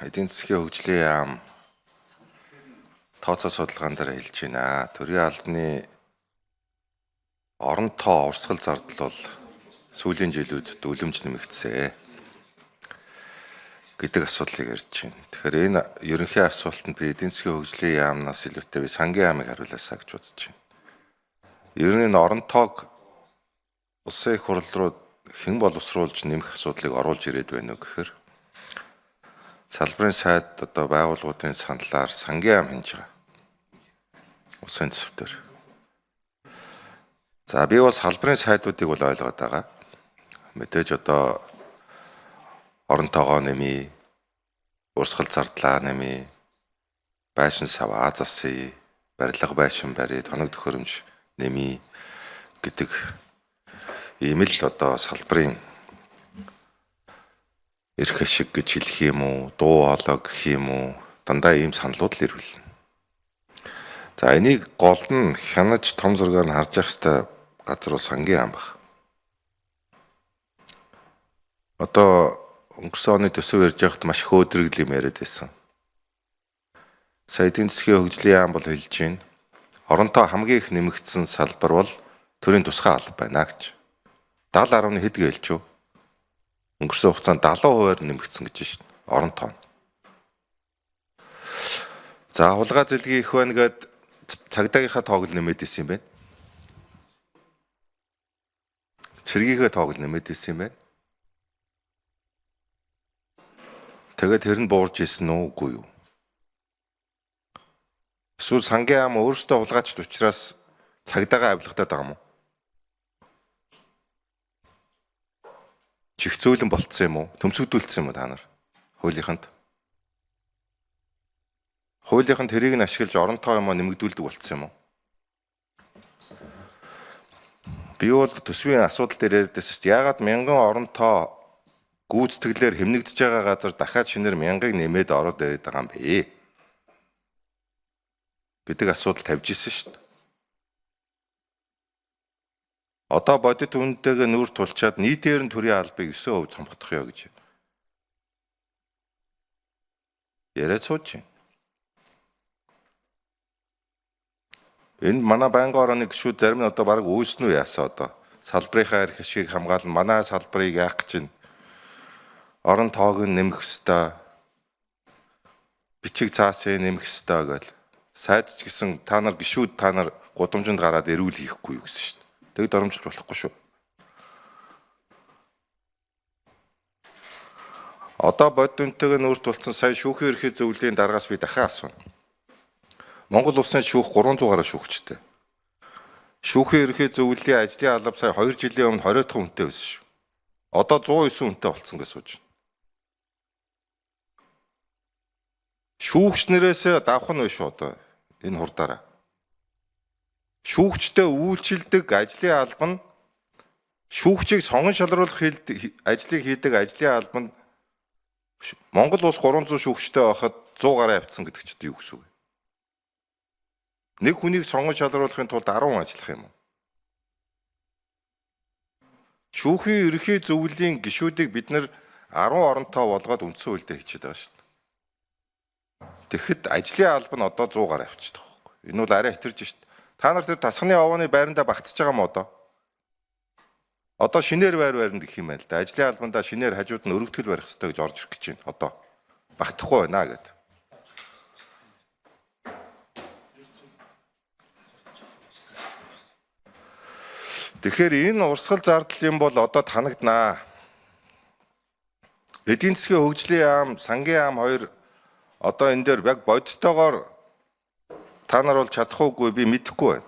эдийн засгийн хөгжлийн яам тооцоо судалгаан дээр хэлж байна. Төрийн албаны орон тоо урсгал зардал бол сүүлийн жилүүдэд үлэмж нэмэгдсэн гэдэг асуудлыг ярьж байна. Тэгэхээр энэ ерөнхий асуултанд би эдийн засгийн хөгжлийн яамнаас илүүтэй би сангийн яамыг хариулаасаа гэж бодож байна. Ер нь энэ орон тоог улсын их хурл руу хэн боловсруулж нэмэх асуудлыг оруулж ирээд байна уу гэхээр салбарын сайд одоо байгууллагуудын саналаар сангийн яам хийж байгаа. Улсын төсвтөр. За би бол салбарын сайдуудыг бол ойлгоод байгаа. Мэдээж одоо орон тоогоо нэмий, урсгал зардлаа нэмий, байшин саваа засъя, барилга байшин барья, тоног төхөөрөмж нэмий гэдэг ийм л одоо салбарын эрх ашиг гэж хэлэх юм уу, дуу хоолой гэх юм уу, дандаа ийм саналууд л ирүүлнэ. За энийг гол нь хянаж том зургаар нь харж явах хэвээр газар уу сангийн яам баг. Одоо өнгөрсөн оны төсөв ярьж байхад маш их өөдрөглөм яриад байсан. Сая эдийн засгийн хөгжлийн яам бол хэлж байна. Оронтой хамгийн их нэмэгдсэн салбар бол төрийн тусгай алба байна гэж. 70.1 хэд гэлж юу? Өнгөрсөн хугацаанд 70% нэмэгдсэн гэж байна шүү дээ. Оронтой. За хулгай зэлгийн их байна гэд цагдаагийнхаа тоог л нэмээд исэн юм байна. Цэргийнхээ тоог л нэмээд исэн юм байна. Тэгээд тэр нь буурж исэн үгүй юу? Эсвэл сангийн яам өөрөөсөө хулгайчд учраас цагдаагаа авилгадаг байгаа юм уу? Чихцөөлөн болцсон юм уу? Төмсөгдүүлсэн юм уу та нар? Хуулийнханд. Хуулийнханд тэрийг нь ашиглаж орон тоо юм нэмэгдүүлдэг болцсон юм уу? Би бол төсвийн асуудал дээр яриад байсан шүү дээ. Яагаад мянган орон тоо гүйцэтгэлээр хэмнэгдэж байгаа газар дахиад шинээр мянгаыг нэмээд ороод ирээд байгаа юм бэ? Гэдэг асуудал тавьж ирсэн шүү дээ. Одоо бодит үнэтэйгээ нүүр тулчаад нийтээр нь төрийн албыг 9% цомгох ёо гэж яриад сууж байна. Энэ манай байнгын орооны гишүүд зарим нь одоо баг үүснэ үү яасан одоо салбарынхаа эрх ашигыг хамгаалан манай салбарыг яах гэж байна. Орон тоог нь нэмэх ёстой. Бичиг цаасыг нэмэх ёстой гэл. Сайд ч гэсэн та нар гишүүд та нар гудамжинд гараад эрүүл хийхгүй юу гэсэн шүү дээ. Тэгд оромжилж болохгүй шүү. Одоо бодитөнтэйгээ нүүр тулцсан сая шүүхийн ерхий зөвлөлийн дараагаас би дахин асууна. Монгол улсын шүүх 300 гаруй шүүгчтэй. Шүүхийн ерхий зөвлөлийн ажлын алба сая 2 жилийн өмнө 20 дахь үнэтэй байсан шүү. Одоо 109 үнэтэй болсон гэж сууж байна. Шүүгчнэрээс давх нь биш одоо энэ хурдаараа. Шүүгчтэй үйлчилдэг ажлын алба нь шүүгчийг сонгон шалруулах ажлыг хийдэг ажлын алба нь Монгол улс 300 шүүгчтэй байхад 100 гаруй авцсан гэдэг чинь юу гэсэн үг вэ? Нэг хүнийг сонгон шалруулахын тулд 10 ажиллах юм уу? Шүүхийн ерхий зөвлөлийн гишүүдийг бид нэр 10 оронтой болгоод үндсэн хуульд хийчихэд байгаа шүү дээ. Тэгэхэд ажлын алба нь одоо 100 гаруй авчихдаг байхгүй. Энэ бол арай хэтэрж шүү дээ. Та нар тэр тасганы овооны байрандаа багтаж байгаа юм одоо? Одоо шинээр байранд гэх юм байна л да. Ажлын албандаа шинээр хажууд нь өргөтгөл барих хэрэгтэй гэж орж ирэх гэж байна. Одоо багтахгүй байна гэдэг. Тэгэхээр энэ урсгал зардал юм бол одоо танагданаа. Эдийн засгийн хөгжлийн яам, сангийн яам хоёр одоо энэ дээр яг бодиттойгоор та нар бол чадах уугүй би мэдэхгүй байна.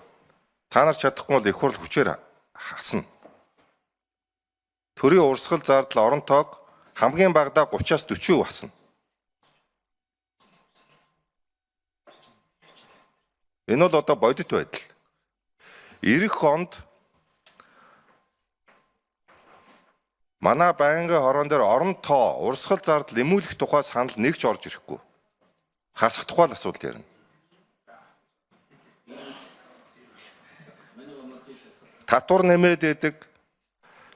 Та нар чадахгүй бол их хурл хүчээр хасна. Төрийн урсгал зардал орон тоог хамгийн багадаа 30-аас 40% хасна. Энэ бол одоо бодит байдал. Ирэх онд манай байнгын хорон дээр орон тоо урсгал зардал нэмүүлэх тухай санал нэгч орж ирэхгүй. Хасах тухай л асуудал ярина. Татвар нэмээд идэг.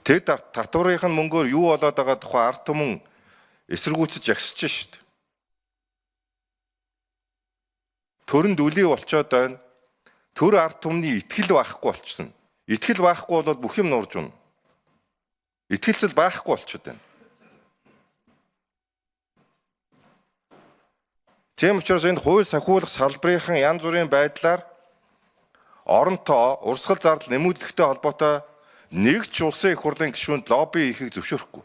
Тэд татврын мөнгөөр юу болоод байгаа тухай ард түмэн эсэргүүцэж ягсаж шүү дээ. төрөнд үлий болчоод байна. Төр ард түмний итгэл байхгүй болчихсон. Итгэл байхгүй бол бүх юм нурж унна. Итгэлцэл байхгүй болчиход байна. Тийм учраас энэ хууль санхуулах салбарын янз бүрийн байдлаар оронтой урсгал зардал нэмэгдэлтэй холбоотой нэгч улсын их хурлын гишүүнд лобби хийхийг зөвшөөрөхгүй.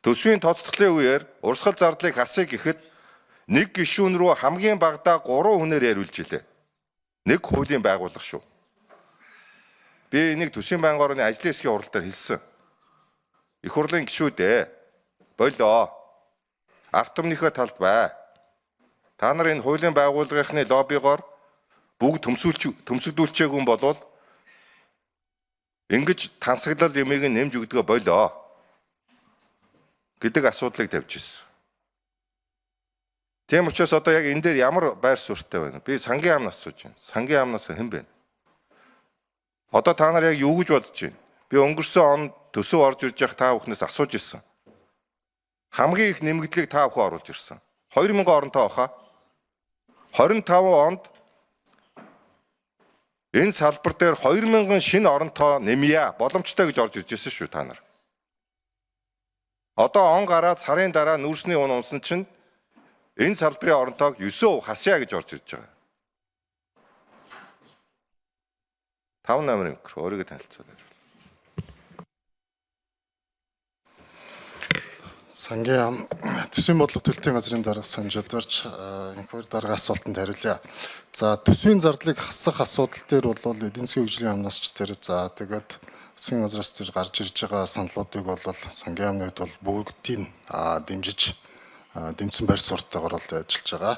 Төсвийн тооцоглолын үеэр урсгал зардлыг хасъя гэхэд нэг гишүүн рүү хамгийн багадаа 3 хүнээр яриулж илээ. Нэг хуулийн байгууллага шүү. Би энийг төсвийн байнгын орны ажлын хэсгийн хурал дээр хэлсэн. Их хурлын гишүүдээ болоо. Ард түмнийхээ талд бай. Та нар энэ хуулийн байгууллагын лоббигоор бүгд төмсөгдүүлчээгүй юм болвол ингэж тансаглал ямиг нэмж өгдөгөө болоо гэдэг асуудлыг тавьж ирсэн. Тийм учраас одоо яг энэ дээр ямар байр суурьтай байна? Би сангийн яамнаас асууж байна. Сангийн яамнаас хэн бэ? Одоо та нар яг юу гэж бодож байна? Би өнгөрсөн онд төсөв орж ирж явах та бүхнээс асууж ирсэн. Хамгийн их нэмэгдлийг та бүхэн оруулж ирсэн. 2000 оронтой баха. 25 онд энэ салбар дээр 2000 шинэ оронтой нэмье боломжтой гэж орж ирж ирсэн шүү та нар. Одоо он гараад сарын дараа нүүрсний он унсан чинь энэ салбарын оронтойг 9% хасъя гэж орж ирж байгаа. 5 номер микро өөрийгөө танилцуулъя. Сангийн төсвийн бодлого төлтийн газрын дарга санжидорч инхээр дарга асуултанд хариулъя. За төсвийн зардлыг хасах асуудал дээр бол эдийн засгийн хөгжлийн яамнаас ч тэр за тэгээд засгийн газраас тэр гарч ирж байгаа саналуудыг бол сангийн яамны хувьд бол бүгдийг дэмжиж дэмцэн байр суурьтайгаар бол ажиллаж байгаа.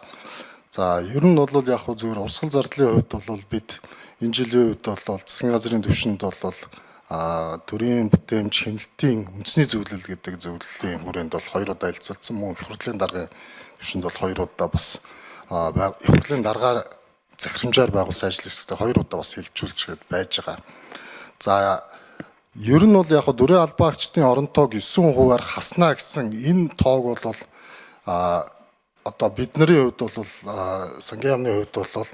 За ер нь бол яг хөө зөвхөн урсгал зардлын хувьд бол бид энэ жилийн хувьд бол засгийн газрын түвшинд бол төрийн бүтээмж хяналтын үндэсний зөвлөл гэдэг зөвлөлийн хүрээнд бол 2 удаа хэлэлцүүлсэн. Мөн их хурлын даргын түвшинд бол 2 удаа бас их хурлын даргаар захирамжаар байгуулсан ажил хэсэгтээ 2 удаа бас хэлэлцүүлж байж байгаа. За ер нь бол яг хөө дүрийн албаагчдын оронтойг 9%-аар хаснаа гэсэн энэ тоог бол одоо бидний хувьд бол сангийн яамны хувьд бол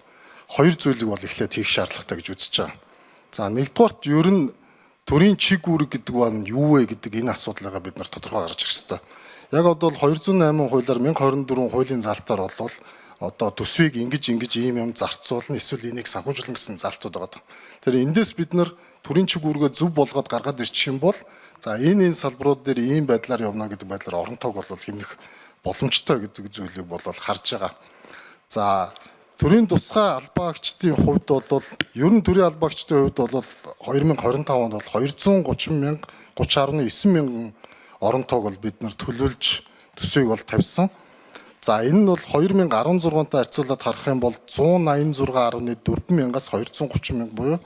2 зүйлийг бол эхлээд хийх шаардлагатай гэж үзэж байгаа. За нэгдүгээрт ер нь төрийн чиг үүрэг гэдэг нь юу вэ гэдэг энэ асуудлыг бид нар тодорхой гаргаж ирэх ёстой. Яг одоо 208 хуулиар 1024 хуулийн залтаар бол одоо төсвийг ингэж ийм юм зарцуулна эсвэл энийг санхүүжүүлнэ гэсэн залтууд байгаа. Тэр эндээс бид нар төрийн чиг үүргээ зөв болгоод гаргаад ирчих юм бол за энэ салбарууд дээр ийм байдлаар явна гэдэг байдлаар оронтойг бол хэмнэх боломжтой гэдэг зүйлийг бол харж байгаа. За төрийн тусгай албаагчдын хувьд бол ер нь төрийн албаагчдын хувьд бол 2025 онд бол 30.9 мянган оронтойг бол бид нар төлөвлөж төсвийг бол тавьсан. За энэ нь бол 2016-тай харьцуулаад харах юм бол 186.4 мянгаас 230 мянга буюу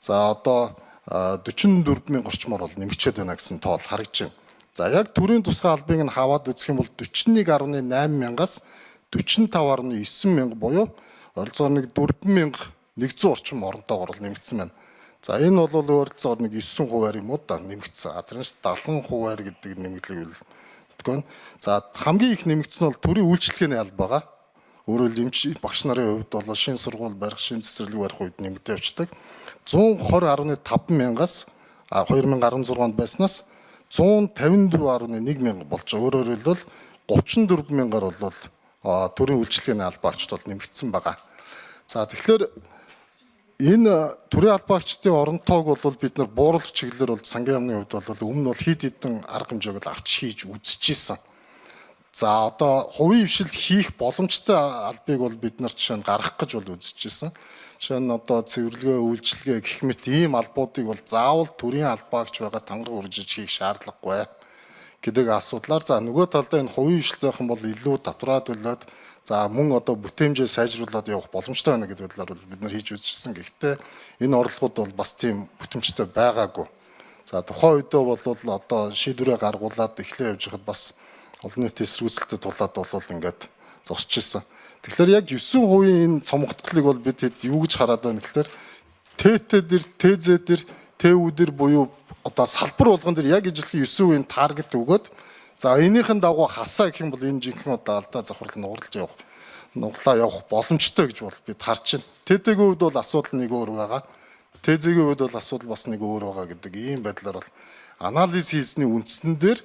за одоо 44 мянга орчмоор бол нэмэгдээд байна гэсэн тоол харагдаж байна. За яг төрийн тусгай албыг нь хаваад үзэх юм бол 41.8 мянгаас 45.9 мянга буюу ойролцоогоор нэг 4100 орчим оронтойгоор нэмэгдсэн байна. За энэ бол ойролцоогоор нэг 9% юм уу да нэмэгдсэн. Тэрнээс 70% гэдэг нэмэгдлийг хэлдэг. За хамгийн их нэмэгдсэн бол төрийн үйлчлэгээний алба байгаа. Өөрөөр хэлбэл багш нарын хувьд бол шинэ сургууль барих, шинэ цэцэрлэг барих үед нэмэгдэж явждаг. 120.5 мянгаас 2016 онд байснаас 154.1 мянга болж байгаа. Өөрөөр хэлбэл 34 мянгаар бол төрийн үйлчлэгээний албаагчд бол нэмэгдсэн байгаа. За тэгэхээр энэ төрийн албаагчдын оронтойг бол бид нар бууруулах чиглэлээр бол сангийн яамны хувьд бол өмнө бол хэд хэдэн арга хэмжээг авч хийж үзчихсэн. За одоо хувийн хвшил хийх боломжтой албыг бол бид нар жишээ нь гаргах гэж бол үзчихсэн. Жишээ нь одоо цэвэрлэгээ, үйлчлэгээ гэх мэт ийм албуудыг бол заавал төрийн албаагч байгаа тангараг үржиж хийх шаардлагагүй гэдэг асуудлаар за нөгөө талдаа энэ хувийн хвшилт байх юм бол илүү татвараа төлөөд за мөн одоо бүтээмжээ сайжруулад явах боломжтой байна гэдэг талаар бол бид нар хийж үзчихсэн. Гэхдээ энэ орлогууд бол бас тийм бүтээмжтэй байгаагүй. За тухайн үедээ бол одоо шийдвэрээ гаргуулад эхлээ явж хахад бас олон нийтийн эсэргүүцэлтэд тулаад бол ингээд зогсчихсон. Тэгэхээр яг 9% энэ цомогтголыг бол бид хэд юу гэж хараад байна гэхээр ТТ дээр, ТЗ дээр, ТУ дээр буюу одоо салбар болгон дээр яг ижилхэн 9% таргет өгөөд за энийхэн дагуу хасаа гэх юм бол энэ жинхэнэ одоо алдаа завхрал нууралж явах нуглаа явах боломжтой гэж бол бид харж байна. ТТ-ийн хувьд бол асуудал нэг өөр байгаа. ТЗ-ийн хувьд бол асуудал бас нэг өөр байгаа гэдэг ийм байдлаар бол анализ хийсний үндсэн дээр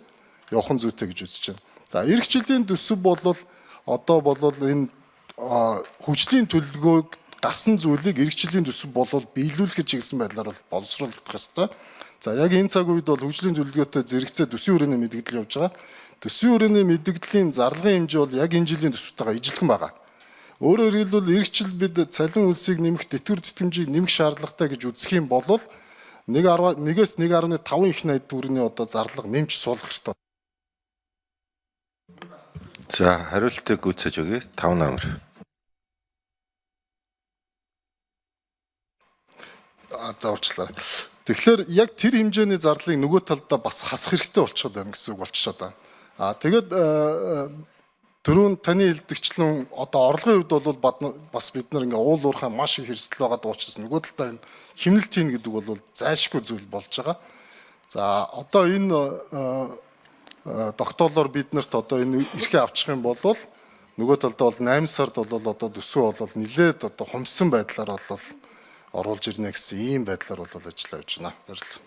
явах зүйтэй гэж үзэж байна. За эх жилийн төсөв бол одоо энэ хүчлийн төлөвлөгөөг гарсан зүйлийг эх жилийн төсөв биелүүлэх гэсэн байдлаар боловсруулах ёстой. За яг энэ цаг үед бол хөгжлийн төлөвлөгөөтэй зэрэгцээ төсвийн хүрээний мэдээлэл явж байгаа. Төсвийн хүрээний мэдээллийн зарлагын хэмжээ бол яг энэ жилийн төсөвтэйгээ ижилхэн байгаа. Өөрөөр хэлбэл эх жил бид цалин үлсийг нэмэх, тэтгэвэр тэтгэмжийг нэмэх шаардлагатай гэж үзэх юм бол 1.1-ээс 1.5 их найд төгрөгийн одоо зарлага нэмж суулгах хэрэгтэй. За хариултыг гүйцээж өгье. 5 номер. За уучлаарай. Тэгэхээр яг тэр хэмжээний зардлыг нөгөө талдаа бас хасах хэрэгтэй болчиход байна гэсэн үг болчиход байна. Тэгээд түрүүн таны хэлдэгчлэн одоо орлогын хувьд бол бас бид нар ингээ уул уурхай маш их хэрсэл байгаа дуучсан. Нөгөө талдаа энэ хэмнэлт хийн гэдэг бол зайлшгүй зүйл болж байгаа. За одоо энэ тогтоолоор бид нарт одоо энэ эрхээ авчих юм бол нөгөө талдаа бол 8 сард бол одоо төсөв бол нилээд одоо хумсан байдлаар оруулж ирнэ гэсэн ийм байдлаар бол ажиллаа явж байна. Баярлалаа.